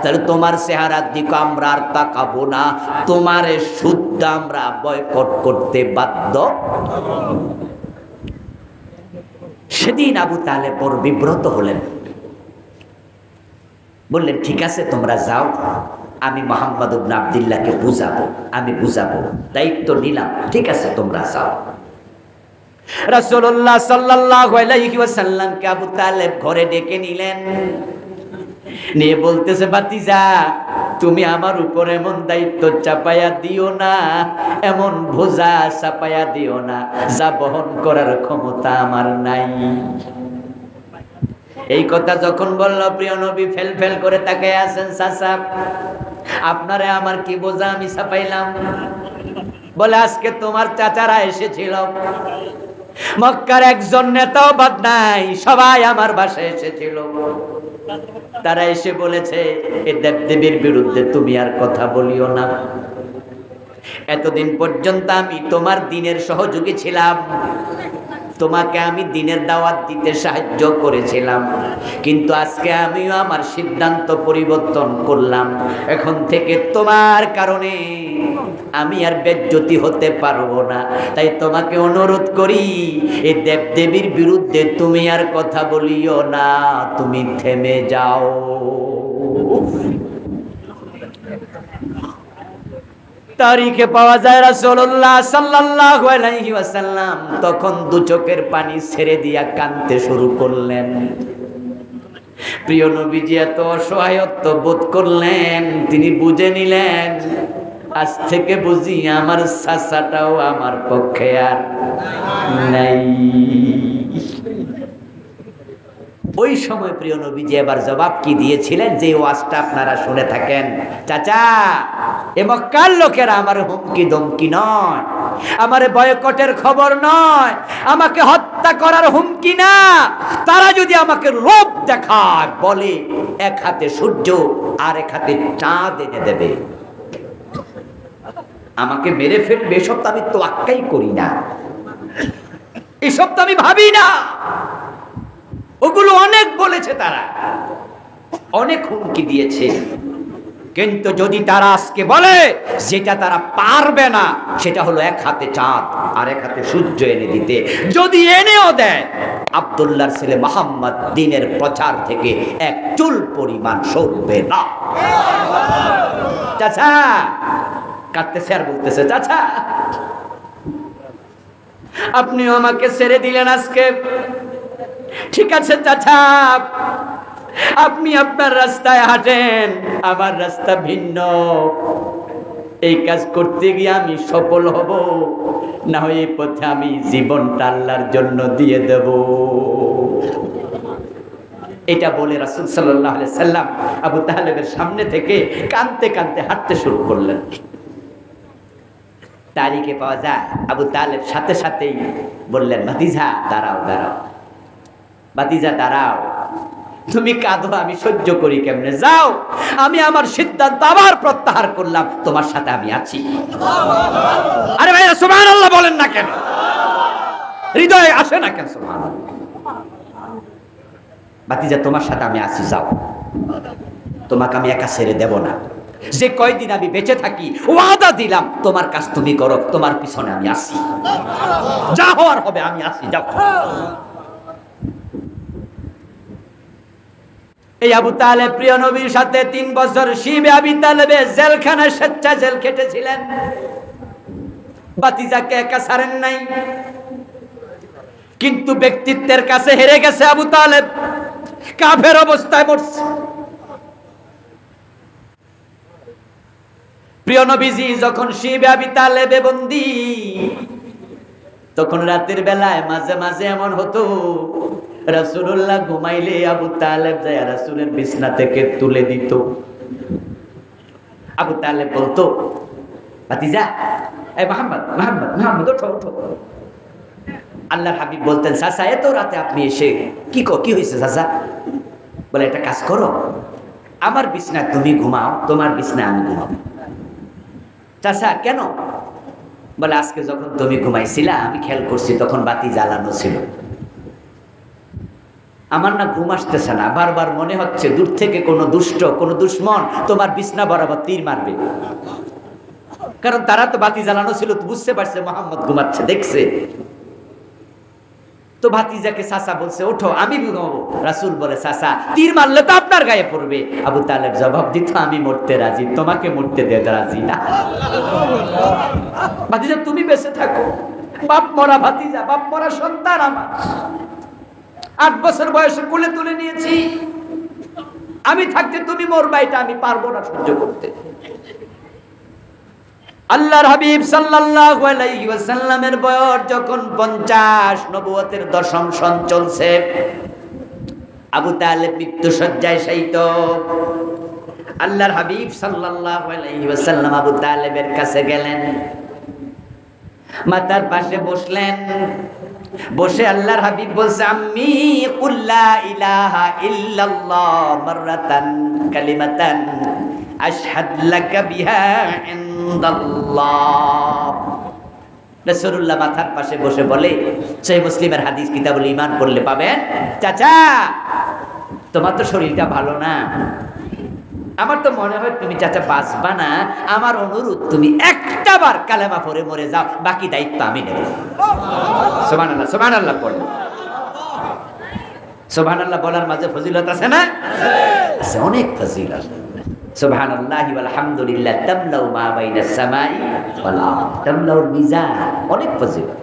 তাহলে তোমার চেহারার দিকে আমরা আর তাকাবো না, তোমার শুদ্ধ আমরা বয়কট করতে বাধ্য। সেদিন আবু তালেব বড় বিব্রত হলেন, বললেন ঠিক আছে তোমরা যাও, আমি মুহাম্মদ ইবনে আব্দুল্লাহকে বুঝাবো, আমি বুঝাবো, দায়িত্ব নিলাম, ঠিক আছে তোমরা যাও। রাসূলুল্লাহ সাল্লাল্লাহু আলাইহি ওয়াসাল্লামকে আবু তালেব ঘরে ডেকে নিলেন, নিয়ে বলতেছে ভাতিজা তুমি আমার উপর এমন দায়িত্ব চাপায়া দিও না, এমন বোঝা চাপায়া দিও না যা বহন করার ক্ষমতা আমার নাই। এই কথা যখন বলল, প্রিয় নবী ফেল ফেল করে তাকায় আছেন। চাচা আপনারে আমার কি বোঝা আমি চাপাইলাম? বলে আজকে তোমার চাচারা এসেছিল, মক্কার একজন নেতাও বাদ নাই, সবাই আমার বাসায় এসেছিল। তারা এসে বলেছে এই দেবদেবীর বিরুদ্ধে তুমি আর কথা বলিও না। এতদিন পর্যন্ত আমি তোমার দ্বীনের সহযোগী ছিলাম, তোমাকে আমি দ্বীনের দাওয়াত দিতে সাহায্য করেছিলাম, কিন্তু আজকে আমিও আমার সিদ্ধান্ত পরিবর্তন করলাম। এখন থেকে তোমার কারণে আমি আর বেজ্জতি হতে পারবো না। তাই তোমাকে অনুরোধ করি এই দেবদেবীর বিরুদ্ধে তুমি আর কথা বলিও না, তুমি থেমে যাও। তারিখে পাওয়া যায় রাসূলুল্লাহ সাল্লাল্লাহু আলাইহি ওয়াসাল্লাম তখন দু চোখের পানি ছেড়ে দিয়া কাঁদতে শুরু করলেন। প্রিয় নবীজি এত অসহায়ত্ব বোধ করলেন, তিনি বুঝে নিলেন আজ থেকে বুঝি আমার চাচাটাও আমার পক্ষে আর নাই। ওই সময় প্রিয় নবীজি এবার জবাব কি দিয়েছিলেন, যে ওয়াজটা আপনারা শুনে থাকেন, চাচা এ মক্কার লোকেরা আমার হুমকি ধমকি নয়, আমার বয়কটের খবর নয়, আমাকে হত্যা করার হুমকি না। তারা যদি আমাকে লোভ দেখায়, বলে এক হাতে সূর্য আর এক হাতে চাঁদ এনে দেবে, আমাকে মেরে ফেলবে, এসব তো আমি তোয়াক্কাই করি না, এসব তো আমি ভাবি না। ওগুলো অনেক বলেছে, তারা অনেক হুমকি দিয়েছে, কিন্তু যদি তারা আজকে বলে যেটা তারা পারবে না, সেটা হলো এক হাতে চাঁদ আর এক হাতে সূর্য এনে দিতে, যদি এনেও দেয়, আব্দুল্লাহর ছেলে মুহাম্মদ দ্বীনের প্রচার থেকে এক চুল পরিমাণ সরবে না। চাচা কাঁদতেছে আর বলতেছে, চাচা আপনিও আমাকে ছেড়ে দিলেন আজকে, ঠিক আছে চাচা, আপনি আপনার রাস্তায় হাঁটেন, আমার রাস্তা ভিন্ন, এই কাজ করতে গিয়ে আমি সফল হব, না হয় এই পথে আমি জীবনটা আল্লাহর জন্য দিয়ে দেব। এটা বলে রাসূল সাল্লাল্লাহু আলাইহি সাল্লাম আবু তালেবের সামনে থেকে কাঁদতে কাঁদতে হাঁটতে শুরু করলেন। তারিখে পাওয়া যায় আবু তালেব সাথে সাথেই বললেন, ভাতিজা দাঁড়াও দাঁড়াও, ভাতিজা দাঁড়াও, তুমি কাঁদো আমি সহ্য করি কেমনে, যাও আমি আমার সিদ্ধান্ত আবার প্রত্যাহার করলাম, তোমার সাথে আমি আছি। আরে ভাইরা সুবহানাল্লাহ বলেন না কেন, হৃদয়ে আসে না কেন সুবহানাল্লাহ? ভাতিজা তোমার সাথে আমি আছি, যাও, তোমাকে আমি একা ছেড়ে দেব না, যে কয়দিন আমি বেঁচে থাকি ওয়াদা দিলাম তোমার কাজ তুমি করো, তোমার পিছনে আমি আছি, যা হওয়ার হবে আমি আছি, যাও। এই আবু তালেব প্রিয় নবীর সাথে 3 বছর শিবে আবি তালেবে জেলখানায় স্বেচ্ছা জেল কেটেছিলেন। ভাতিজাকে একা ছাড়েন নাই, কিন্তু ব্যক্তিত্বের কাছে হেরে গেছে আবু তালেব, কাফের অবস্থায় মরছে। প্রিয় নবীজি যখন শিবে আবি তালেবে বন্দী, তখন রাতের বেলায় মাঝে মাঝে এমন হতো রাসূলুল্লাহ ঘুমাইলে আবু তালেব যায় রাসূলের বিছনা থেকে তুলে দিত। আবু তালেব বলতো, ভাতিজা এই মুহাম্মদ মুহাম্মদ মুহাম্মদ ওঠো ওঠো। আল্লাহর হাবিব বলতেন, চাচা এত রাতে আপনি এসে কি হয়েছে চাচা? বলে একটা কাজ করো, আমার বিছনায় তুমি ঘুমাও, তোমার বিছনায় আমি ঘুমাবো। চাচা কেন? বলে আজকে যখন তুমি ঘুমাইছিলা আমি খেয়াল করছি তখন বাতি জ্বালানো ছিল, আমার না ঘুম আসতেছে না, বারবার মনে হচ্ছে দূর থেকে কোনো দুষ্ট কোনো দুশ্মন তোমার বিছনা বরাবর তীর মারবে, কারণ তারা তো বাতি জ্বালানো ছিল, বুঝতে পারছে মোহাম্মদ ঘুমাচ্ছে, দেখছে তো। ভাতিজাকে চাচা বলছে ওঠো আমি ঘুমাবো। রাসূল বলে, চাচা তীর মারলে তো আপনার গায়ে পড়বে। আবু তালেব জবাব দিত, আমি মরতে রাজি, তোমাকে মরতে দিতে রাজি না। ভাতিজা তুমি বেঁচে থাকো, বাপ মরা ভাতিজা, বাপ মরা সন্তান আমার, 8 বছর বয়সে কোলে তুলে নিয়েছি, আমি থাকতে তুমি মরবা, এটা আমি পারবো না সহ্য করতে। আল্লাহর হাবিব সাল্লাল্লাহু আলাইহি ওয়াসাল্লামের বয়স যখন 50, নবুয়তের 10ম সন চলছে, আবু তালেব মৃত্যু শয্যায় শায়িত। আল্লাহর হাবিব সাল্লাল্লাহু আলাইহি ওয়াসাল্লাম আবু তালেবের কাছে গেলেন, মাথার পাশে বসলেন, বসে আল্লাহর হাবিব বলছে, আম্মি কুল লা ইলাহা ইল্লাল্লাহ মাররাতান কালিমাতান আশহাদু লাকা বিহা ইনদাল্লাহ। রাসূলুল্লাহ মাথার পাশে বসে বলে, সহিহ মুসলিমের হাদিস কিতাবুল ঈমান পড়লে পাবেন, চাচা তোমার তো শরীরটা ভালো না, আমার তো মনে হয় তুমি চাচা বাঁচবা না, আমার অনুরোধ তুমি একটাবার কালেমা পড়ে মরে যাও, বাকি দায়িত্ব আমি নেব। সুবহানাল্লাহ সুবহানাল্লাহ পড়ো। সুবহানাল্লাহ বলার মাঝে ফজিলত আছে না? আছে, অনেক ফজিলত। সুবহানাল্লাহি ওয়াল হামদুলিল্লাহ তামলাউ মা বাইনাস সামাই ওয়াল আরদ, তামলাউল মিজান, অনেক ফজিলত।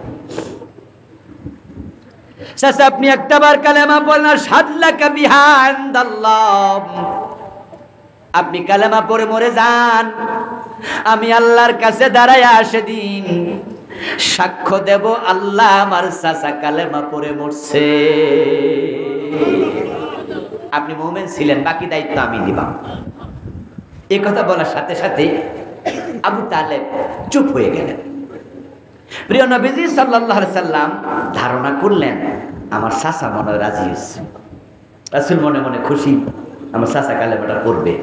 চাচা আপনি একটাবার কালেমা পড়েন, আশহাদু লাকা বিহা ইনদাল্লাহ, আপনি কালেমা পড়ে মরে যান, আমি আল্লাহর কাছে দাঁড়ায়া সেদিন সাক্ষ্য দেব আল্লাহ আমার চাচা কালেমা পড়ে মরছে। আপনি মুমিন ছিলেন, বাকি দায়িত্ব আমি নিলাম। এই কথা বলার সাথে সাথে আবু তালেব চুপ হয়ে গেলেন। প্রিয় নবীজি সাল্লাল্লাহু আলাইহি সাল্লাম ধারণা করলেন আমার চাচা মনে রাজি হয়েছে, রাসূল মনে মনে খুশি, আমার চাচা কালেমাটা পড়বে।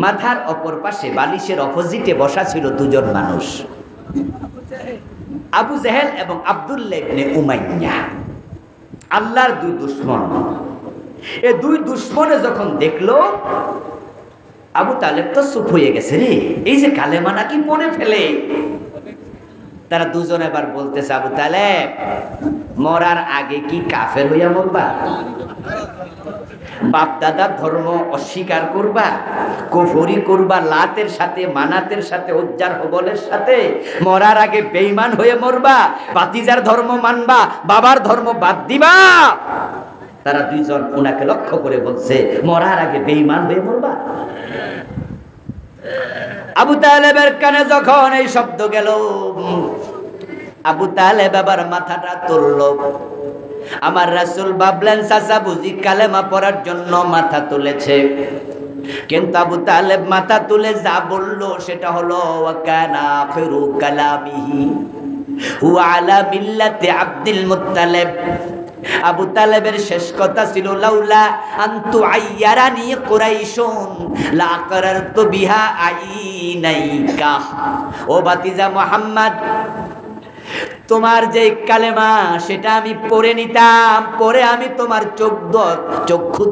মাথার অপর পাশে বালিশের অপোজিটে বসা ছিল 2 জন মানুষ, আবু জেহেল এবং আব্দুল্লাহ ইবনে উমাইয়া, আল্লাহর 2 দুশমন। এই 2 দুশমনে যখন দেখলো, আবু তালেব তো চুপ হয়ে গেছে, রে এই যে কালেমা নাকি পড়ে ফেলে, তারা দুজন এবার বলতেছে, আবু তালেব মরার আগে কি কাফের হইয়া মরবা? বাপ দাদার ধর্ম অস্বীকার করবা, কুফরি করবা, লাতের সাথে মানাতের সাথে উজ্জার হবলের সাথে মরার আগে বেঈমান হয়ে মরবা, বাতিজার ধর্ম মানবা, বাবার ধর্ম বাদ দিবা? তারা দুইজন ওনাকে লক্ষ্য করে বলছে, মরার আগে বেঈমান হয়ে মরবা? আবু তালেবের কানে যখন এই শব্দ গেল, আবু তালেব আবার মাথাটা তুলল। আমার রাসূল ভাবলেন চাচা বুঝি কালেমা পড়ার জন্য মাথা তুলেছে, কিন্তু আবু তালেব মাথা তুলে যা বলল সেটা হলো ওয়াকানা আখিরু কালামিহি হুয়া আলা মিল্লাতি আব্দুল মুত্তালিব। আবু তালেবের শেষ কথা ছিল, লাউলা আনতু আইয়ারানি কুরাইশুন লা আকরারতু বিহা আইনাইকা। ও ভাতিজা মুহাম্মদ, তোমার যে কালেমা সেটা আমি পড়ে নিতাম, পরে আমি তোমার চক্ষু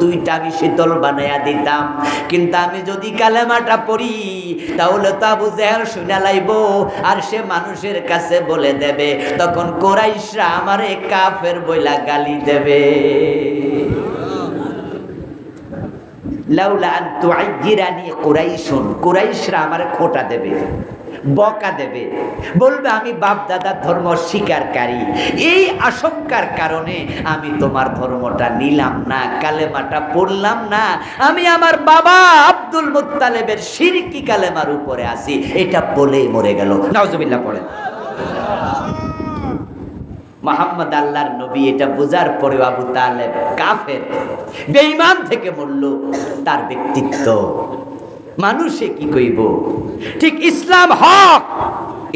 দুইটা আমি শীতল বানাইয়া দিতাম, কিন্তু আমি যদি কালেমাটা পড়ি তাহলে তো আবু জেহেল শুনে লাইব, আর সে মানুষের কাছে বলে দেবে, তখন কুরাইশরা আমারে কাফের বইলা গালি দেবে। লাউলা আন তুআইয়িরানি কুরাইশুন, কুরাইশরা আমারে খোঁটা দেবে, বকা দেবে, বলবে আমি বাপ দাদার ধর্ম স্বীকারকারী। এই আশঙ্কার কারণে আমি তোমার ধর্মটা নিলাম না, কালেমাটা পড়লাম না। আমি আমার বাবা আব্দুল মুত্তালিবের শিরকি কালেমার উপরে আছি, এটা বলেই মরে গেল। নাউজুবিল্লাহ পড়েন। মুহাম্মদ আল্লাহর নবী এটা বোঝার পরেও আবু তালেব কাফের, বেঈমান থেকে মরল। তার ব্যক্তিত্ব মানুষে কি কইব? ঠিক ইসলাম হক,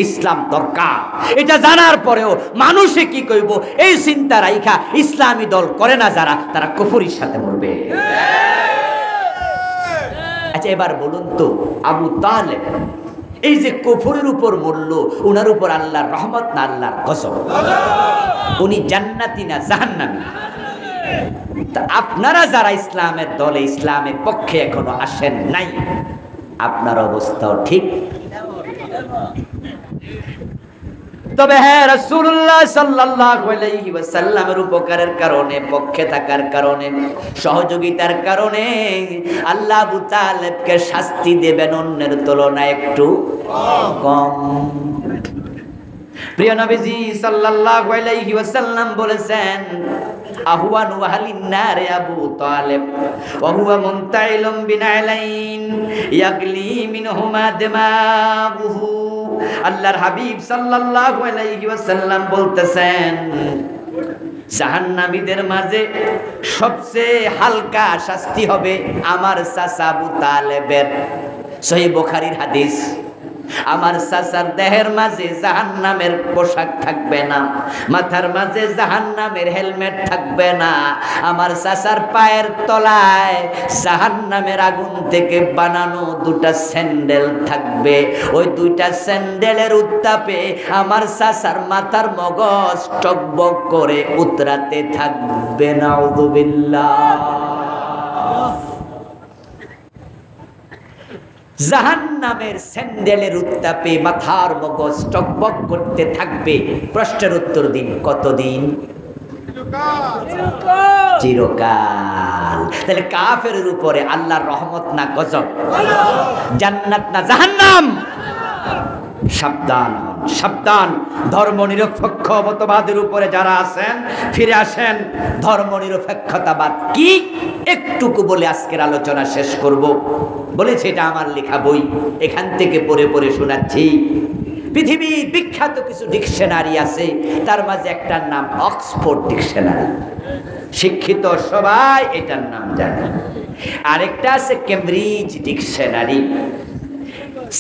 ইসলাম দরকার, এটা জানার পরেও মানুষে কি কইব এই চিন্তা রাইখা ইসলামী দল করে না যারা, তারা কুফরির সাথে মরবে। আচ্ছা এবার বলুন তো, আবু তালেব এই যে কুফরের উপর মরল, উনার উপর আল্লাহর রহমত না আল্লাহর গজব? উনি জান্নাতি না জাহান্নামী? তা আপনারা যারা ইসলামের দলে, ইসলামের পক্ষে এখনো আসেন নাই, আপনার অবস্থাও ঠিক। তবে হ্যাঁ, রাসূলুল্লাহ সাল্লাল্লাহু আলাইহি ওয়াসাল্লামের উপকারের কারণে, পক্ষে থাকার কারণে, সহযোগিতার কারণে আল্লাহ আবু তালেবকে শাস্তি দেবেন অন্যের তুলনায় একটু কম। প্রিয় নবীজি সাল্লাল্লাহু আলাইহি ওয়াসাল্লাম বলেছেন, আহওয়ানু আহলিন নারে আবু তালেব ওয়া হুয়া মুনতাইলুম বিনাইলাইন ইয়াগলি মিনহুমা দিমাগুহু। আল্লাহর হাবিব সাল্লাল্লাহু আলাইহি ওয়াসাল্লাম বলতেছেন, জাহান্নামীদের মাঝে সবচেয়ে হালকা শাস্তি হবে আমার চাচা আবু তালেবের। সহিহ বুখারীর হাদিস। আমার চাচার দেহের মাঝে জাহান্নামের পোশাক থাকবে না, মাথার মাঝে জাহান্নামের হেলমেট থাকবে না, আমার চাচার পায়ের তলায় জাহান্নামের আগুন থেকে বানানো দুটা স্যান্ডেল থাকবে। ওই দুইটা স্যান্ডেলের উত্তাপে আমার চাচার মাথার মগজ টকবক করে উতরাতে থাকবে। নাউযুবিল্লাহ। জাহান্নামের স্যান্ডেলের উত্তাপে মাথার মগজ টকবক করতে থাকবে। প্রশ্নের উত্তর দিন, কতদিন? চিরকাল। তাহলে কাফেরের উপরে আল্লাহর রহমত না গজব? জান্নাত না জাহান্নাম? সাবধান, সাবধান। ধর্ম নিরপেক্ষ মতবাদের উপরে যারা আছেন, ফিরে আসেন। ধর্ম নিরপেক্ষতাবাদ কি একটুকু বলে আজকের আলোচনা শেষ করব। বলেছে এটা আমার লেখা বই, এখান থেকে পড়ে পড়ে শোনাচ্ছি। পৃথিবীর বিখ্যাত কিছু ডিকশনারি আছে, তার মাঝে একটার নাম অক্সফোর্ড ডিকশনারি। শিক্ষিত সবাই এটার নাম জানে। আরেকটা আছে কেমব্রিজ ডিকশনারি।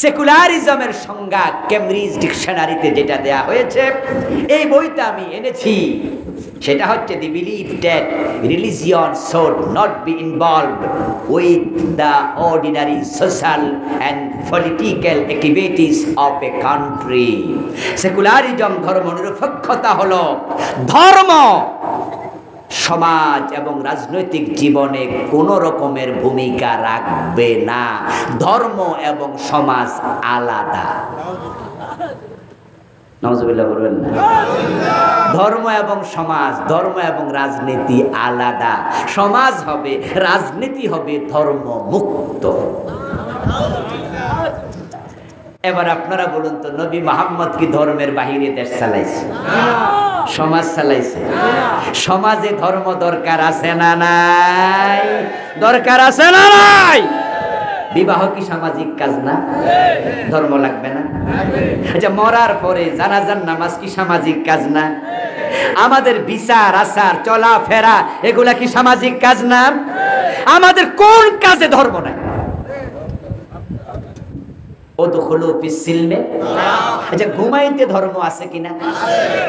সেকুলারিজমের সংজ্ঞা কেমব্রিজ ডিকশনারিতে যেটা দেয়া হয়েছে, এই বইটা আমি এনেছি। সেটা হচ্ছে the believe that religion should not be involved with the ordinary social and political activities of a country. Secularism, ধর্ম নিরপেক্ষতা হলো ধর্ম সমাজ এবং রাজনৈতিক জীবনে কোনো রকমের ভূমিকা রাখবে না। ধর্ম এবং সমাজ আলাদা। নাউজুবিল্লাহ বলবেন না। ধর্ম এবং সমাজ, ধর্ম এবং রাজনীতি আলাদা। সমাজ হবে, রাজনীতি হবে ধর্ম মুক্ত। এবার আপনারা বলুন তো, নবী মুহাম্মদ কি ধর্মের বাহিরে দেশ চালাইছে? সমাজ চালাইছে? সমাজে ধর্ম দরকার আছে না নাই? দরকার আছে না নাই? বিবাহ কি সামাজিক কাজ না? ধর্ম লাগবে না? আচ্ছা, মরার পরে জানাজার নামাজ কি সামাজিক কাজ না? আমাদের বিচার আচার চলাফেরা এগুলা কি সামাজিক কাজ না? আমাদের কোন কাজে ধর্ম নাই? আচ্ছা, ঘুমাইতে ধর্ম আছে কিনা?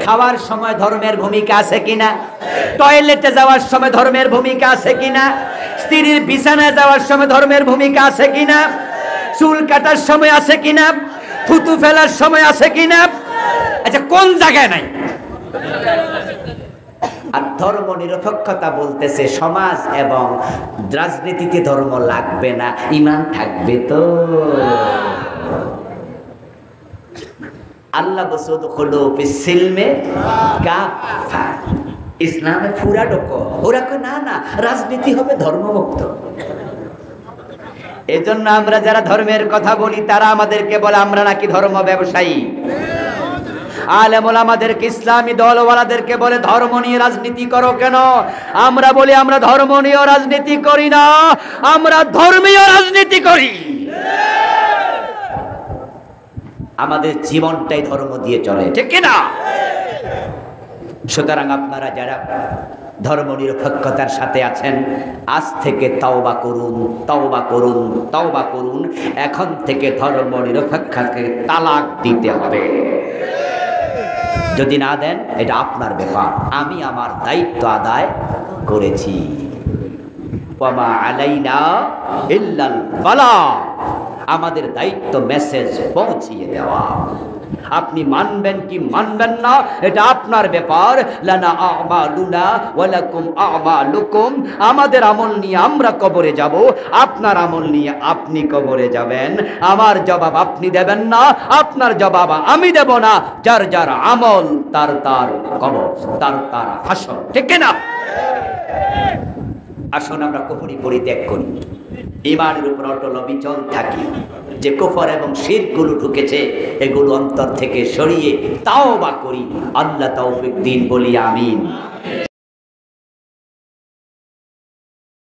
খাওয়ার সময় ধর্মের ভূমিকা আছে কিনা? টয়লেটে যাওয়ার সময় ধর্মের ভূমিকা আছে কিনা? স্ত্রীর বিছানায় যাওয়ার সময় ধর্মের ভূমিকা আছে কিনা? চুল কাটার সময় আছে কিনা? থুতু ফেলার সময় আছে কিনা? আচ্ছা, কোন জায়গায় নাই? আর ধর্ম নিরপেক্ষতা বলতেছে সমাজ এবং রাজনীতিতে ধর্ম লাগবে না, ঈমান থাকবে তো। আল্লাহ বসুদ হলো ফিসিলমে কাফা, ইসলামে পুরা ঢোকো। ওরা কয় না না, রাজনীতি হবে ধর্মমুক্ত। এজন্য আমরা যারা ধর্মের কথা বলি তারা আমাদেরকে বলে আমরা নাকি ধর্ম ব্যবসায়ী। আলেম ওলামাদেরকে, ইসলামী দলওয়ালাদেরকে বলে ধর্ম নিয়ে রাজনীতি করো কেন? আমরা বলি আমরা ধর্ম নিয়ে রাজনীতি করি না, আমরা ধর্মীয় রাজনীতি করি। আমাদের জীবনটাই ধর্ম দিয়ে চলে, ঠিক কিনা? সুতরাং আপনারা যারা ধর্ম নিরপেক্ষতার সাথে আছেন, আজ থেকে তওবা করুন, তওবা করুন, তওবা করুন। এখন থেকে ধর্ম নিরপেক্ষতাকে তালাক দিতে হবে। যদি না দেন, এটা আপনার ব্যাপার। আমি আমার দায়িত্ব আদায় করেছি। ওয়ামা আলাইনা ইল্লাল বালাগ, আমাদের দায়িত্ব মেসেজ পৌঁছিয়ে দেওয়া। আপনি মানবেন কি মানবেন না, এটা আপনার ব্যাপার। লানা আমালুনা ওয়া লাকুম আমালুকুম, আমাদের আমল নিয়ে আমরা কবরে যাব, আপনার আমল নিয়ে আপনি কবরে যাবেন। আমার জবাব আপনি দেবেন না, আপনার জবাব আমি দেব না। যার যার আমল তার তার কবর, তার তার হাসর, ঠিক না? আসুন আমরা কুফরি পরিত্যাগ করি, ঈমানের উপর অটল অবিচল থাকি। যে কুফর এবং শিরকগুলো ঢুকেছে এগুলো অন্তর থেকে সরিয়ে তাওবা করি। আল্লাহ তৌফিক দিন, বলি আমিন।